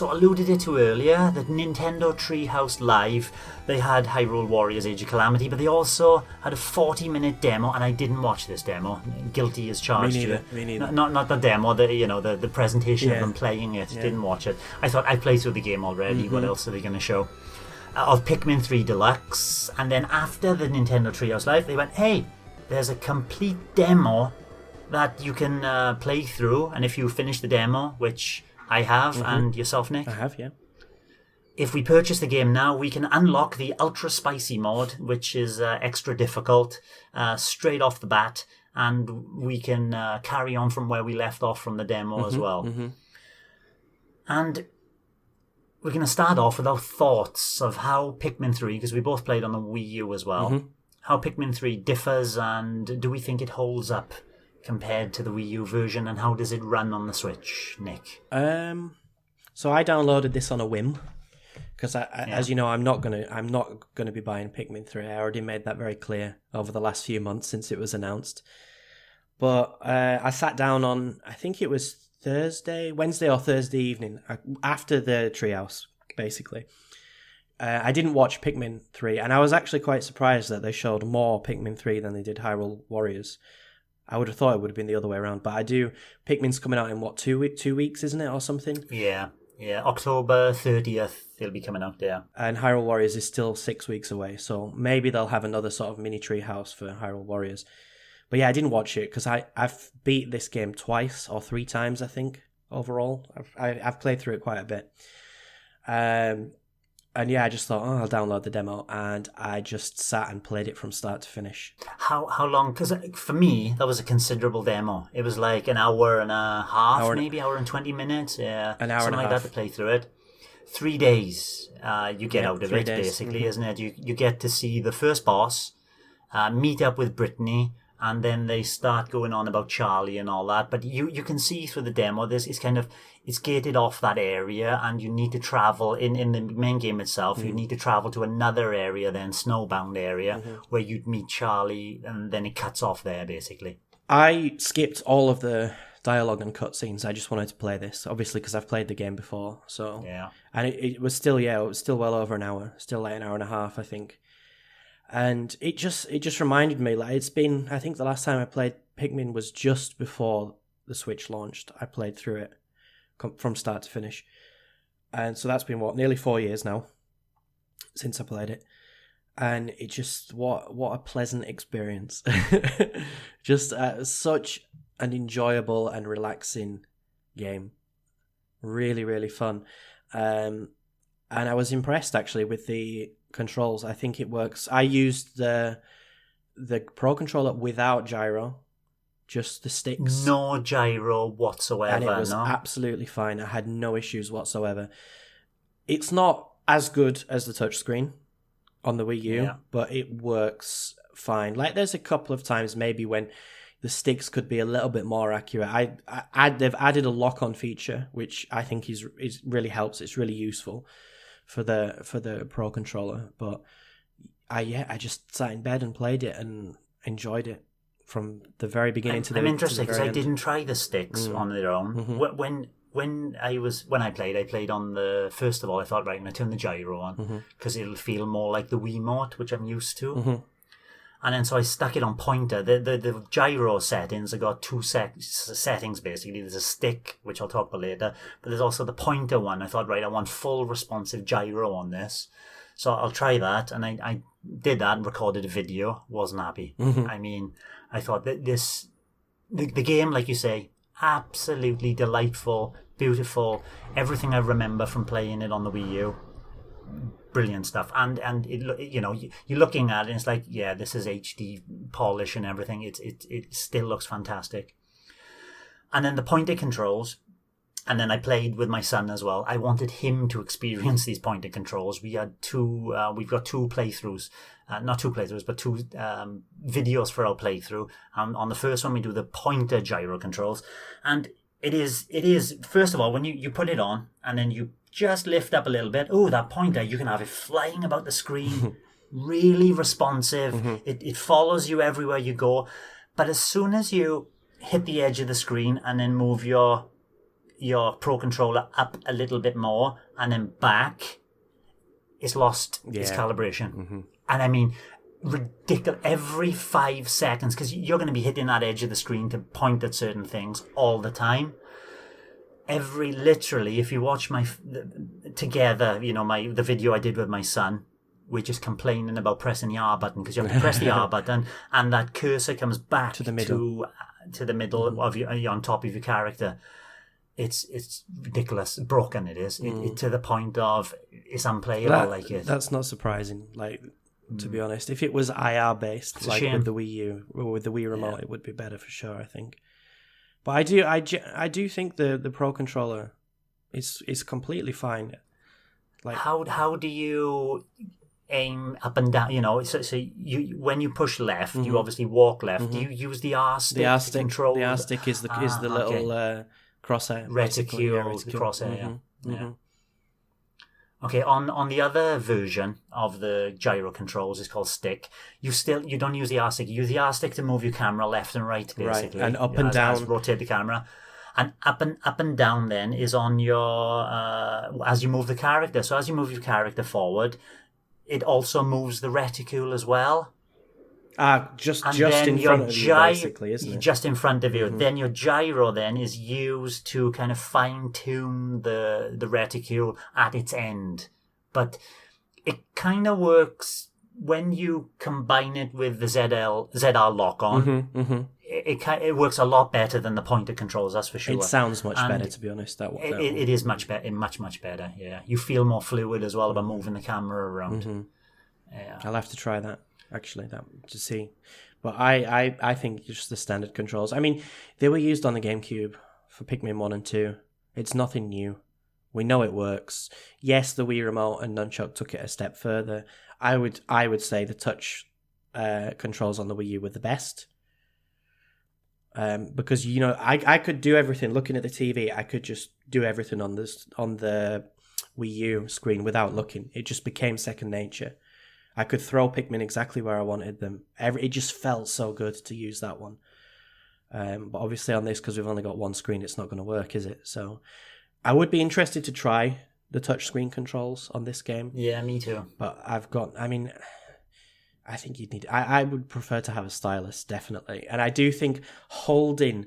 So I alluded it to earlier, that Nintendo Treehouse Live, they had Hyrule Warriors Age of Calamity, but they also had a 40-minute demo, and I didn't watch this demo. Guilty as charged. Me neither. Not the demo, the presentation of them playing it. Yeah. Didn't watch it. I thought I played through the game already. What else are they going to show? Of Pikmin 3 Deluxe, and then after the Nintendo Treehouse Live, they went, hey, there's a complete demo that you can play through, and if you finish the demo, which I have, and yourself, Nick? I have, yeah. If we purchase the game now, we can unlock the Ultra Spicy mod, which is extra difficult, straight off the bat, and we can carry on from where we left off from the demo as well. And we're going to start off with our thoughts of how Pikmin 3, because we both played on the Wii U as well, how Pikmin 3 differs, and do we think it holds up compared to the Wii U version, and how does it run on the Switch, Nick? So I downloaded this on a whim because, as you know, I'm not gonna be buying Pikmin 3. I already made that very clear over the last few months since it was announced. But I sat down on, I think it was Wednesday or Thursday evening after the Treehouse, basically. I didn't watch Pikmin 3, and I was actually quite surprised that they showed more Pikmin 3 than they did Hyrule Warriors. I would have thought it would have been the other way around, but I do. Pikmin's coming out in what, 2 weeks, isn't it, or something? Yeah. October 30th, it'll be coming out there. And Hyrule Warriors is still 6 weeks away, so maybe they'll have another sort of mini treehouse for Hyrule Warriors. But yeah, I didn't watch it because I've beat this game twice or 3 times, I think, overall. I've played through it quite a bit. And yeah, I just thought, I'll download the demo, and I just sat and played it from start to finish. How long? Because for me, that was a considerable demo. It was like an hour and a half, hour and 20 minutes. Yeah, an hour something and a like half that to play through it. 3 days you get out of 3 it, days. basically, isn't it? You get to see the first boss, meet up with Brittany, and then they start going on about Charlie and all that. But you can see through the demo, it's gated off that area, and you need to travel in the main game itself. You need to travel to another area, then snowbound area, where you'd meet Charlie, and then it cuts off there, basically. I skipped all of the dialogue and cutscenes. I just wanted to play this, obviously, because I've played the game before. So yeah, and it was still well over an hour, still like an hour and a half, I think. And it just reminded me, like, it's been, I think the last time I played Pikmin was just before the Switch launched. I played through it from start to finish. And so that's been, nearly 4 years now since I played it. And it just, what a pleasant experience. Just such an enjoyable and relaxing game. Really, really fun. And I was impressed, actually, with the controls. I think it works. I used the Pro Controller without gyro, just the sticks. No gyro whatsoever. And it was absolutely fine. I had no issues whatsoever. It's not as good as the touchscreen on the Wii U, but it works fine. Like, there's a couple of times maybe when the sticks could be a little bit more accurate. They've added a lock-on feature, which I think is really helps. It's really useful for the Pro Controller. But I just sat in bed and played it and enjoyed it from the very beginning to the end. I'm interested because I didn't try the sticks on their own. When I played on the, first of all, I thought, right, I'm going to turn the gyro on because it'll feel more like the Wiimote, which I'm used to. And then so I stuck it on pointer. The gyro settings, I got 2 settings basically. There's a stick, which I'll talk about later, but there's also the pointer one. I thought, right, I want full responsive gyro on this. So I'll try that. And I did that and recorded a video. Wasn't happy. I mean, I thought that the game, like you say, absolutely delightful, beautiful. Everything I remember from playing it on the Wii U. Brilliant stuff, and it, you know, you're looking at it and it's like, yeah, this is HD polish and everything. It still looks fantastic. And then the pointer controls, and then I played with my son as well. I wanted him to experience these pointer controls. We had we've got 2 playthroughs, not 2 playthroughs, but 2 videos for our playthrough. On the first one, we do the pointer gyro controls, and it is first of all, when you put it on and then you just lift up a little bit. Oh, that pointer, you can have it flying about the screen. Really responsive. It follows you everywhere you go. But as soon as you hit the edge of the screen and then move your your Pro Controller up a little bit more and then back, it's lost its calibration. Mm-hmm. And I mean, ridiculous. Every 5 seconds, because you're going to be hitting that edge of the screen to point at certain things all the time. Literally, if you watch together, the video I did with my son, we're just complaining about pressing the R button, because you have to press the R button and that cursor comes back to the middle of your, on top of your character. It's ridiculous, broken it is, to the point of it's unplayable. That's not surprising. To be honest, if it was IR based, with the Wii U or with the Wii remote, it would be better for sure, I think. But I do think the Pro Controller is completely fine. How do you aim up and down? So you when you push left, you obviously walk left. Do you use the R stick to control? The R stick is the little crosshair, reticule, the crosshair. Okay, on the other version of the gyro controls, it's called stick. You don't use the R stick. You use the R stick to move your camera left and right, basically, and up and down, rotate the camera, and up and down. Then is on your as you move the character. So as you move your character forward, it also moves the reticule as well. Just in front of you, basically, isn't it? Just in front of you. Mm-hmm. Then your gyro then is used to kind of fine-tune the reticule at its end. But it kind of works when you combine it with the ZR lock-on. Mm-hmm, mm-hmm. It works a lot better than the pointer controls, that's for sure. It sounds much better, to be honest. It is much better, much better, yeah. You feel more fluid as well about moving the camera around. Mm-hmm. Yeah. I'll have to try that. Actually, to see, but I think just the standard controls. I mean, they were used on the GameCube for Pikmin 1 and 2. It's nothing new. We know it works. Yes, the Wii remote and nunchuck took it a step further. I would say the touch controls on the Wii U were the best, because I could do everything. Looking at the TV, I could just do everything on the Wii U screen without looking. It just became second nature. I could throw Pikmin exactly where I wanted them. It just felt so good to use that one. But obviously on this, because we've only got one screen, it's not going to work, is it? So I would be interested to try the touchscreen controls on this game. Yeah, me too. But I think you'd need... I would prefer to have a stylus, definitely. And I do think holding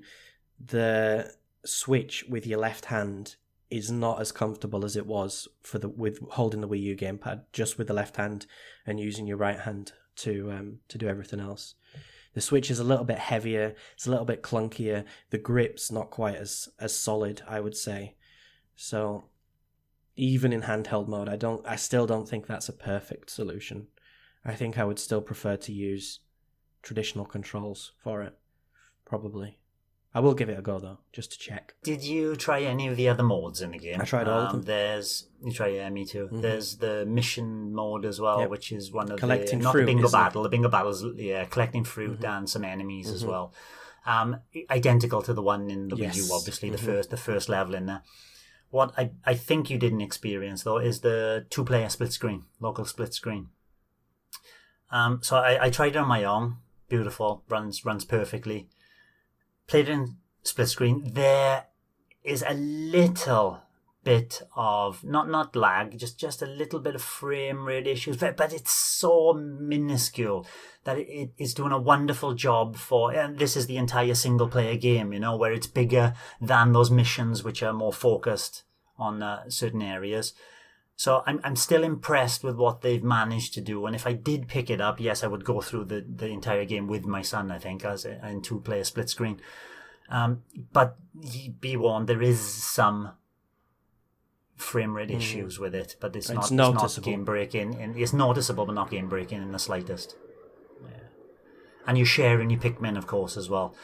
the Switch with your left hand is not as comfortable as it was with holding the Wii U gamepad just with the left hand and using your right hand to do everything else. The Switch is a little bit heavier, it's a little bit clunkier. The grip's not quite as solid, I would say. So even in handheld mode, I still don't think that's a perfect solution. I think I would still prefer to use traditional controls for it, probably. I will give it a go, though, just to check. Did you try any of the other modes in the game? I tried all of them. Me too. Mm-hmm. There's the mission mode as well, which is one of collecting not fruit, the bingo battle. The bingo battle's collecting fruit and some enemies as well. Identical to the one in the Wii U, obviously, the first level in there. What I think you didn't experience, though, is the 2-player split screen, local split screen. So I tried it on my own. Beautiful, runs perfectly. Played it in split screen. There is a little bit of not lag, just a little bit of frame rate issues, but it's so minuscule that it is doing a wonderful job for. And this is the entire single player game, where it's bigger than those missions, which are more focused on certain areas. So I'm still impressed with what they've managed to do. And if I did pick it up, yes, I would go through the entire game with my son, I think, as in 2-player split screen. But be warned, there is some frame rate issues with it, but it's not game breaking. And it's noticeable, but not game breaking in the slightest. Yeah. And you're sharing your Pikmin, of course, as well.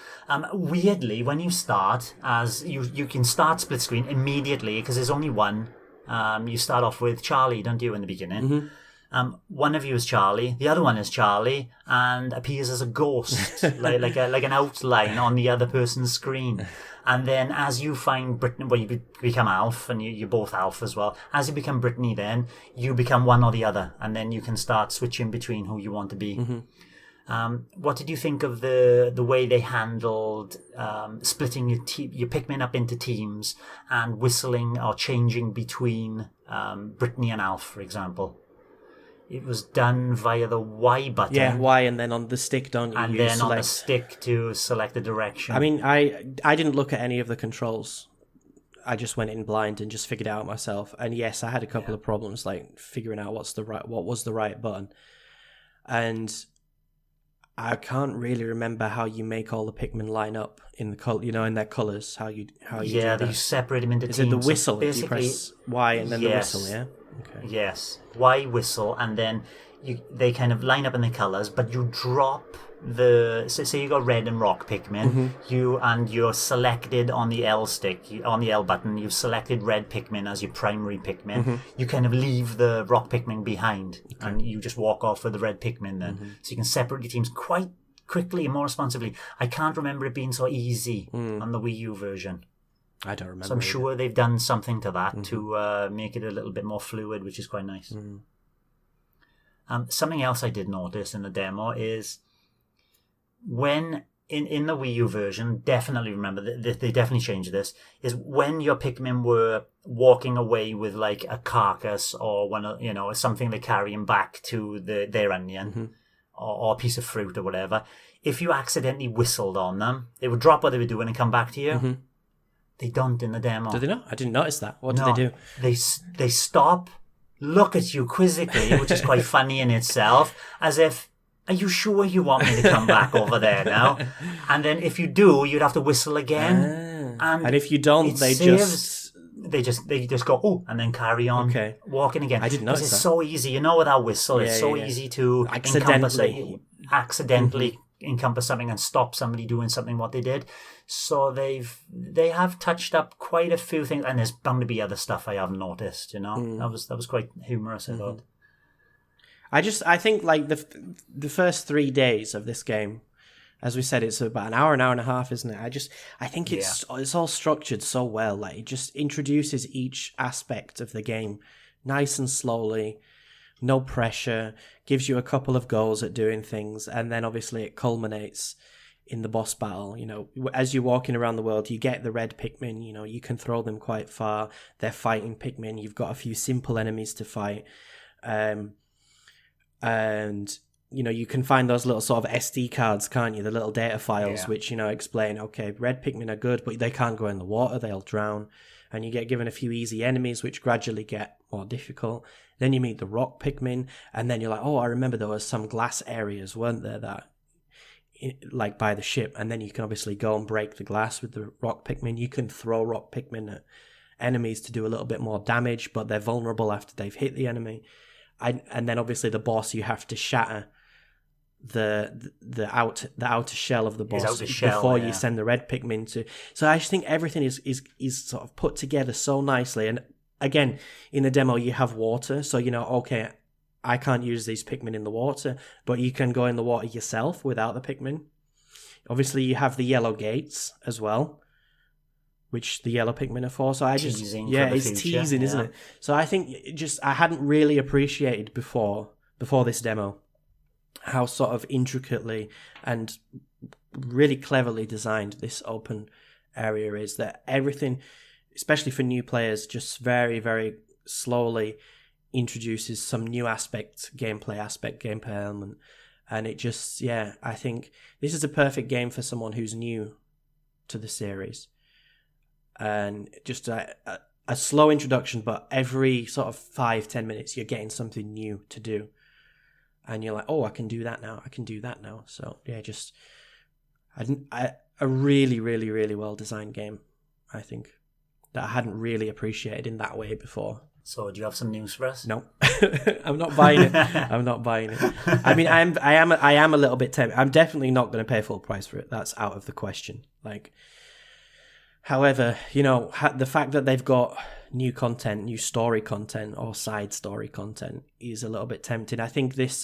Weirdly, when you start, as you can start split screen immediately because there's only one. You start off with Charlie, don't you, in the beginning? Mm-hmm. One of you is Charlie, the other one is Charlie, and appears as a ghost, like an outline on the other person's screen. And then as you find Brittany, well, you become Alf, and you're both Alf as well. As you become Brittany, then you become one or the other, and then you can start switching between who you want to be. Mm-hmm. What did you think of the way they handled splitting your Pikmin up into teams and whistling or changing between Brittany and Alf, for example? It was done via the Y button. Yeah, Y, and then on the stick, don't you? And you then select... on the stick to select the direction. I mean, I didn't look at any of the controls. I just went in blind and just figured it out myself. And yes, I had a couple of problems, like figuring out what was the right button. And I can't really remember how you make all the Pikmin line up in the in their colours. How you do that. You separate them into teams. Is it the whistle? So you press Y and then the whistle, yeah? Okay. Yes. Y whistle, and then they kind of line up in the colours, but you drop say you got red and rock Pikmin, you're selected on the L stick, on the L button, you've selected red Pikmin as your primary Pikmin. You kind of leave the rock Pikmin behind, and you just walk off with the red Pikmin then. So you can separate your teams quite quickly and more responsibly. I can't remember it being so easy on the Wii U version. I don't remember. So I'm sure they've done something to that to make it a little bit more fluid, which is quite nice. Something else I did notice in the demo is when in the Wii U version, definitely remember that they definitely changed this, is when your Pikmin were walking away with like a carcass or something they're carrying back to their onion or a piece of fruit or whatever, if you accidentally whistled on them, they would drop what they were doing and come back to you. They don't in the demo. Do they not? I didn't notice that. What did they do? They stop, look at you quizzically, which is quite funny in itself, as if, are you sure you want me to come back over there now? And then if you do, you'd have to whistle again. And if you don't, they just go, oh, and then carry on walking again. I didn't notice it's that. so easy. With that whistle, it's so easy to accidentally encompass something and stop somebody doing something what they did. So they have touched up quite a few things, and there's bound to be other stuff I haven't noticed. That was quite humorous. I thought. I think like the first 3 days of this game, as we said, it's about an hour and a half, isn't it? I think it's all structured so well. Like it just introduces each aspect of the game nice and slowly, no pressure, gives you a couple of goals at doing things, and then obviously it culminates in the boss battle. As you're walking around the world, you get the red Pikmin, you can throw them quite far. They're fighting Pikmin. You've got a few simple enemies to fight. And you can find those little sort of SD cards, can't you? The little data files which explain, okay, red Pikmin are good, but they can't go in the water, they'll drown. And you get given a few easy enemies which gradually get more difficult. Then you meet the rock Pikmin, and then you're like, oh, I remember there was some glass areas, weren't there, that like by the ship, and then you can obviously go and break the glass with the rock Pikmin. You can throw rock Pikmin at enemies to do a little bit more damage, but they're vulnerable after they've hit the enemy. And then obviously the boss, you have to shatter the outer shell of the boss before you send the red Pikmin to. So I just think everything is sort of put together so nicely. And again, in the demo you have water, so okay, I can't use these Pikmin in the water, but you can go in the water yourself without the Pikmin. Obviously you have the yellow gates as well, which the yellow Pikmin are for. So it's teasing, isn't it? So I think I hadn't really appreciated before this demo how sort of intricately and really cleverly designed this open area is. That everything, especially for new players, just very, very slowly introduces some new gameplay element. And it just, I think this is a perfect game for someone who's new to the series. And just a slow introduction, but every sort of 5-10 minutes you're getting something new to do, and you're like, oh, I can do that now. So just a really, really, really well designed game, I think, that I hadn't really appreciated in that way before. So do you have some news for us? No. I'm not buying it. I mean, I am a little bit tempted. I'm definitely not going to pay full price for it. That's out of the question. However, the fact that they've got new content, new story content, or side story content is a little bit tempting. I think this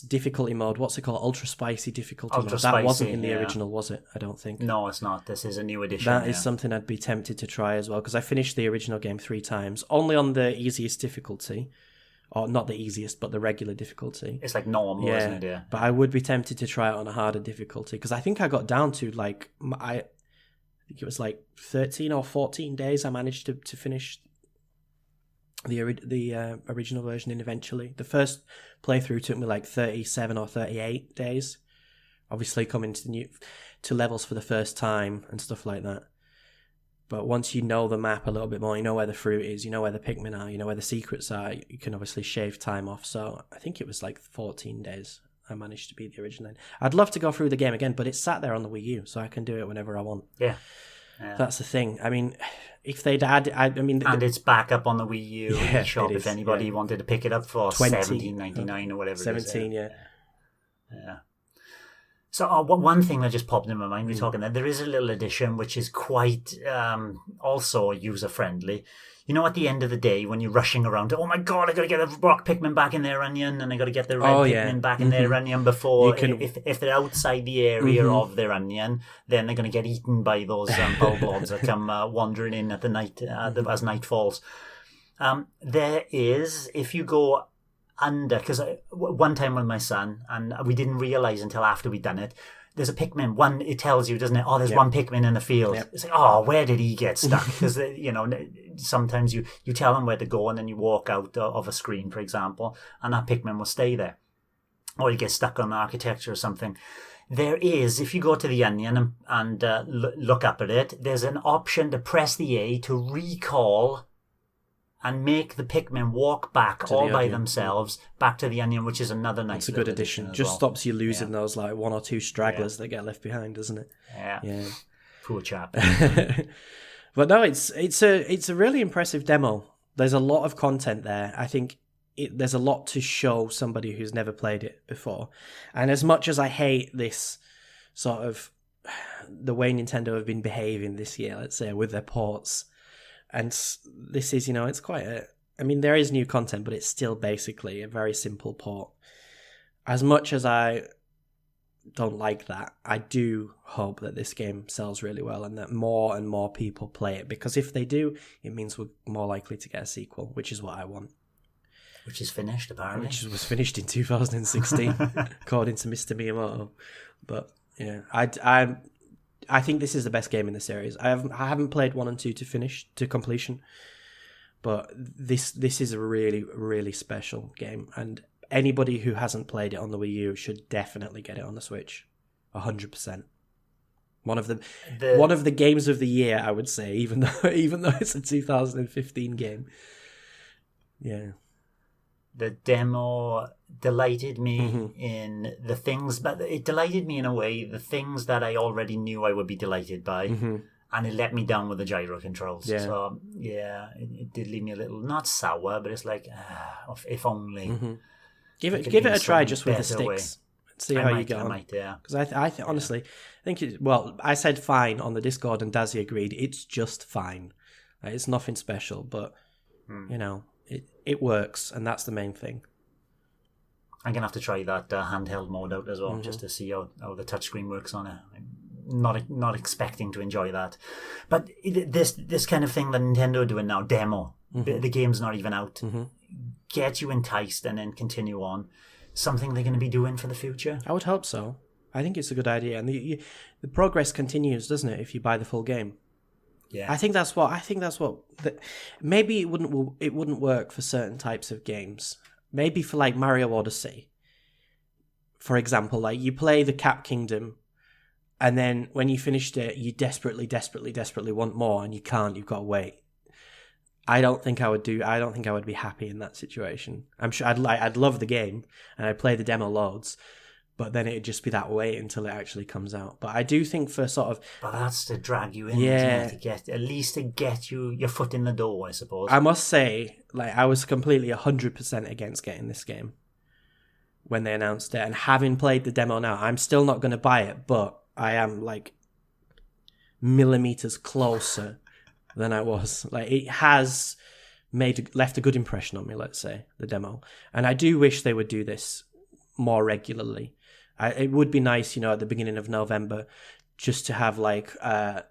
difficulty mode, what's it called? Ultra spicy difficulty mode. That wasn't in the original, was it? I don't think. No, it's not. This is a new edition. That is something I'd be tempted to try as well, because I finished the original game 3 times, only on the easiest difficulty, or not the easiest, but the regular difficulty. It's like normal, isn't it? Yeah. But I would be tempted to try it on a harder difficulty because I think I got down to like I think it was like 13 or 14 days. I managed to finish the original version in eventually. The first playthrough took me like 37 or 38 days. Obviously, coming to levels for the first time and stuff like that. But once you know the map a little bit more, you know where the fruit is, you know where the Pikmin are, you know where the secrets are, you can obviously shave time off. So I think it was like 14 days I managed to beat the original. I'd love to go through the game again, but it's sat there on the Wii U, so I can do it whenever I want. Yeah. That's the thing. I mean, if they'd add... and it's back up on the Wii U eShop if anybody wanted to pick it up for $17.99 or whatever 17, it is. Yeah. So one thing that just popped in my mind, we're talking that there is a little addition which is quite also user-friendly. You know, at the end of the day, when you're rushing around, oh my god, I got to get the rock Pikmin back in their onion, and I got to get the red Pikmin back in their onion before, if they're outside the area of their onion, then they're going to get eaten by those bulblods that come wandering in at the night as night falls. There is, if you go under, because one time with my son, and we didn't realise until after we'd done it, there's a Pikmin. One, it tells you, doesn't it? Oh, there's one Pikmin in the field. It's like, oh, where did he get stuck? Because, sometimes you tell them where to go and then you walk out of a screen, for example, and that Pikmin will stay there. Or you get stuck on the architecture or something. There is, if you go to the onion and look up at it, there's an option to press the A to recall and make the Pikmin walk back all by themselves back to the onion, which is another nice. It's a good addition. Just stops you losing those like one or two stragglers that get left behind, doesn't it? Yeah. Poor chap. But no, it's a really impressive demo. There's a lot of content there. I think there's a lot to show somebody who's never played it before. And as much as I hate this sort of the way Nintendo have been behaving this year, let's say, with their ports. And this is, it's quite there is new content, but it's still basically a very simple port. As much as I don't like that, I do hope that this game sells really well and that more and more people play it. Because if they do, it means we're more likely to get a sequel, which is what I want. Which is finished, apparently. Which was finished in 2016, according to Mr. Miyamoto. But, yeah, I think this is the best game in the series. I haven't played 1 and 2 to completion, but this is a really, really special game, and anybody who hasn't played it on the Wii U should definitely get it on the Switch. 100%. One of the games of the year, I would say, even though it's a 2015 game. Yeah. The demo delighted me in the things, but it delighted me in a way, the things that I already knew I would be delighted by, and it let me down with the gyro controls. Yeah. So, it did leave me a little, not sour, but it's like, if only. Give it a try just with the sticks. See how you get on. Because I honestly think I said fine on the Discord and Dazzy agreed. It's just fine. It's nothing special, but, it works, and that's the main thing. I'm going to have to try that handheld mode out as well, just to see how the touchscreen works on it. I'm not expecting to enjoy that. But this kind of thing that Nintendo are doing now, demo, the game's not even out, get you enticed and then continue on. Something they're going to be doing for the future? I would hope so. I think it's a good idea. And the progress continues, doesn't it, if you buy the full game? Yeah. I think that's what maybe it wouldn't work for certain types of games. Maybe for like Mario Odyssey, for example, like you play the Cap Kingdom, and then when you finished it, you desperately want more, and you can't. You've got to wait. I don't think I would be happy in that situation. I'm sure I'd love the game, and I'd play the demo loads. But then it'd just be that wait until it actually comes out. But I do think for sort of... But that's to drag you in, isn't it? At least to get your foot in the door, I suppose. I must say, I was completely 100% against getting this game when they announced it. And having played the demo now, I'm still not going to buy it, but I am, millimeters closer than I was. It has left a good impression on me, let's say, the demo. And I do wish they would do this more regularly. It would be nice, at the beginning of November, just to have a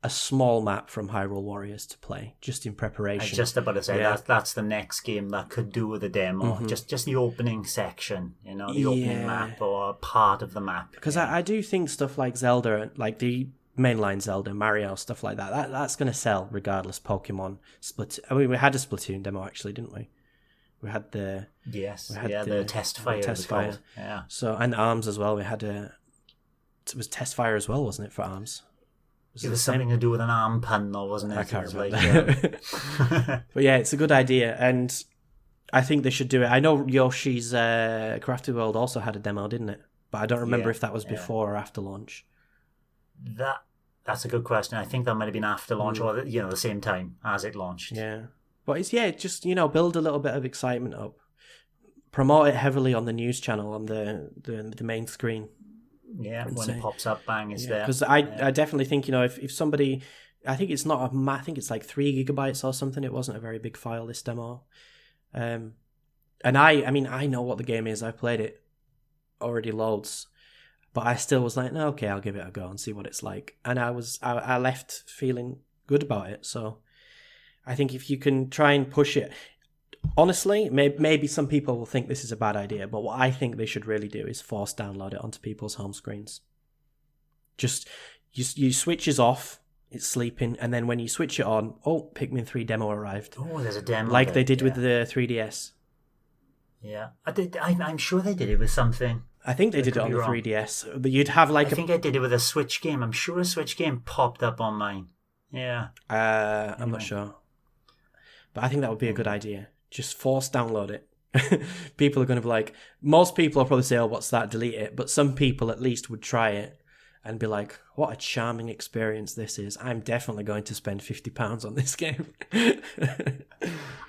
a small map from Hyrule Warriors to play, just in preparation. I was just about to say that's the next game that could do with a demo. Just the opening section, the opening map or part of the map. Because I do think stuff like Zelda, like the mainline Zelda, Mario, stuff like that's going to sell regardless. Pokemon, Splatoon. I mean, we had a Splatoon demo actually, didn't we? We had the the test fire. Yeah. So and Arms as well. We had it was test fire as well, wasn't it, for Arms? It was something to do with an arm pun, though, wasn't it? I can't remember. But yeah, it's a good idea, and I think they should do it. I know Yoshi's Crafted World also had a demo, didn't it? But I don't remember if that was before or after launch. That's a good question. I think that might have been after launch or the same time as it launched. Yeah. But it's just build a little bit of excitement up. Promote it heavily on the news channel on the main screen. Yeah, when it pops up, bang, it's there. Because I definitely think, if somebody, I think it's not I think it's like 3 gigabytes or something. It wasn't a very big file, this demo. And I mean, I know what the game is. I played it already loads. But I still was like, no, okay, I'll give it a go and see what it's like. And I left feeling good about it. So I think if you can try and push it, honestly, maybe some people will think this is a bad idea, but what I think they should really do is force download it onto people's home screens. Just, you switches off, it's sleeping, and then when you switch it on, Pikmin 3 demo arrived. Oh, there's a demo. Like they did with the 3DS. Yeah, I'm sure they did it with something. I think they did it on the 3DS. But you'd have like I think I did it with a Switch game. I'm sure a Switch game popped up on mine. Yeah. I'm not sure. But I think that would be a good idea. Just force download it. People are going to be like, most people will probably say, what's that? Delete it. But some people at least would try it and be like, what a charming experience this is. I'm definitely going to spend £50 on this game.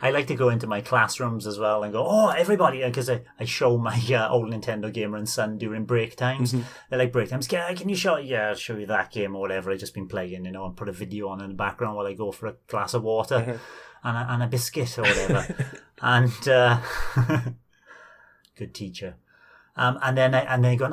I like to go into my classrooms as well and go, everybody, because I show my old Nintendo gamer and son during break times. They're like, break times, can you show? Yeah, I'll show you that game or whatever I've just been playing, and put a video on in the background while I go for a glass of water and a biscuit or whatever. And good teacher. And then they go,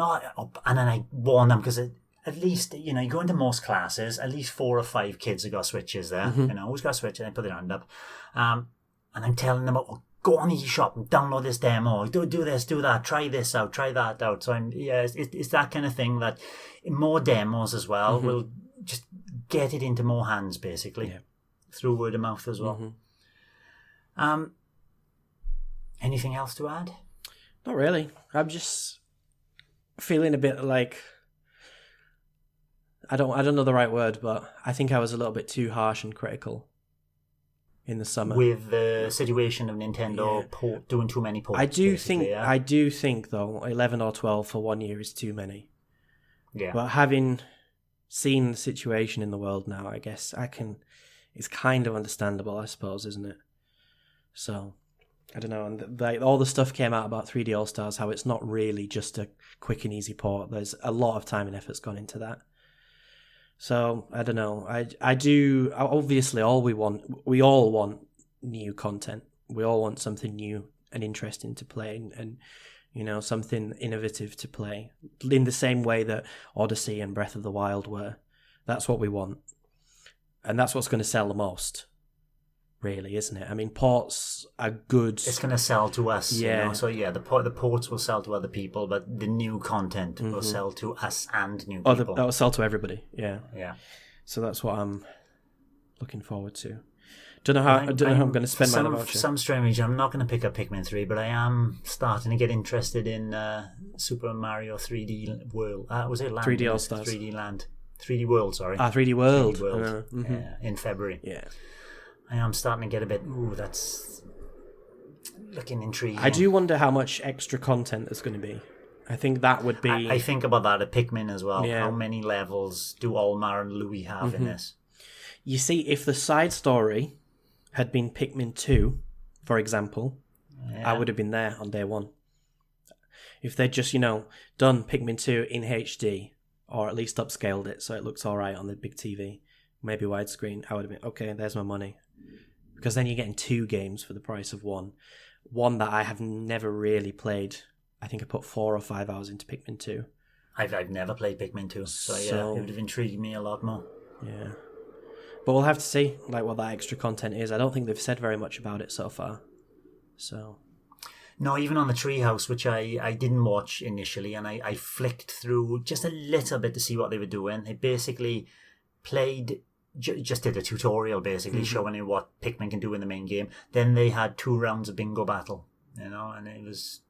and then I warn them because at least, you go into most classes, at least 4 or 5 kids have got Switches there. Who's got a Switch? And they put their hand up. And I'm telling them, go on eShop and download this demo. Do this, do that. Try this out, try that out. So it's that kind of thing that more demos as well will just get it into more hands, basically, through word of mouth as well. Anything else to add? Not really. I'm just feeling a bit like, I don't know the right word, but I think I was a little bit too harsh and critical in the summer with the situation of Nintendo doing too many ports. I do think though 11 or 12 for 1 year is too many. Yeah. But having seen the situation in the world now, I guess it's kind of understandable, I suppose, isn't it? So I don't know, and all the stuff came out about 3D All Stars, how it's not really just a quick and easy port. There's a lot of time and effort's gone into that. So I don't know. I do. Obviously, we all want new content. We all want something new and interesting to play, and something innovative to play. In the same way that Odyssey and Breath of the Wild were. That's what we want, and that's what's going to sell the most. Really, isn't it? I mean, ports are good. It's going to sell to us, So the ports will sell to other people, but the new content will sell to us and new people. That will sell to everybody. Yeah. Yeah. So that's what I'm looking forward to. Don't know how I'm going to spend my voucher. For some strange reason, I'm not going to pick up Pikmin 3, but I am starting to get interested in Super Mario 3D World. Was it Land? 3D All Stars. 3D Land. 3D World, sorry. 3D World. 3D World. In February. Yeah. I am starting to get a bit, that's looking intriguing. I do wonder how much extra content there's going to be. I think that would be... I think about that at Pikmin as well. Yeah. How many levels do Olmar and Louis have in this? You see, if the side story had been Pikmin 2, for example, I would have been there on day one. If they'd just, done Pikmin 2 in HD, or at least upscaled it so it looks all right on the big TV, maybe widescreen, I would have been, okay, there's my money. Because then you're getting 2 games for the price of one. One that I have never really played. I think I put 4 or 5 hours into Pikmin 2. I've never played Pikmin 2, so it would have intrigued me a lot more. Yeah. But we'll have to see like what that extra content is. I don't think they've said very much about it so far. So... No, even on the Treehouse, which I didn't watch initially, and I flicked through just a little bit to see what they were doing. They basically just did a tutorial, basically, showing you what Pikmin can do in the main game. Then they had 2 rounds of bingo battle, and it was...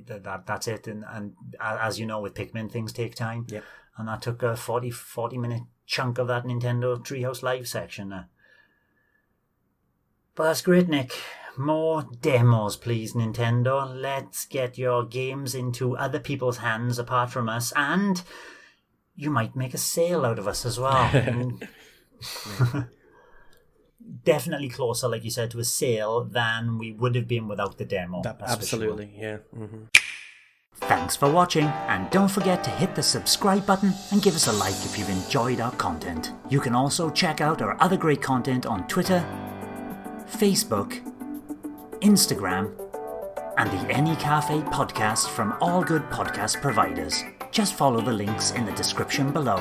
That's it. And as you know, with Pikmin, things take time. Yep. And that took a 40-minute chunk of that Nintendo Treehouse Live section. But that's great, Nick. More demos, please, Nintendo. Let's get your games into other people's hands apart from us, and you might make a sale out of us as well. Definitely closer, like you said, to a sale than we would have been without the demo. Absolutely, yeah. Thanks for watching, and don't forget to hit the subscribe button and give us a like if you've enjoyed our content. You can also check out our other great content on Twitter, Facebook, Instagram, and the N-E Café podcast from all good podcast providers. Just follow the links in the description below.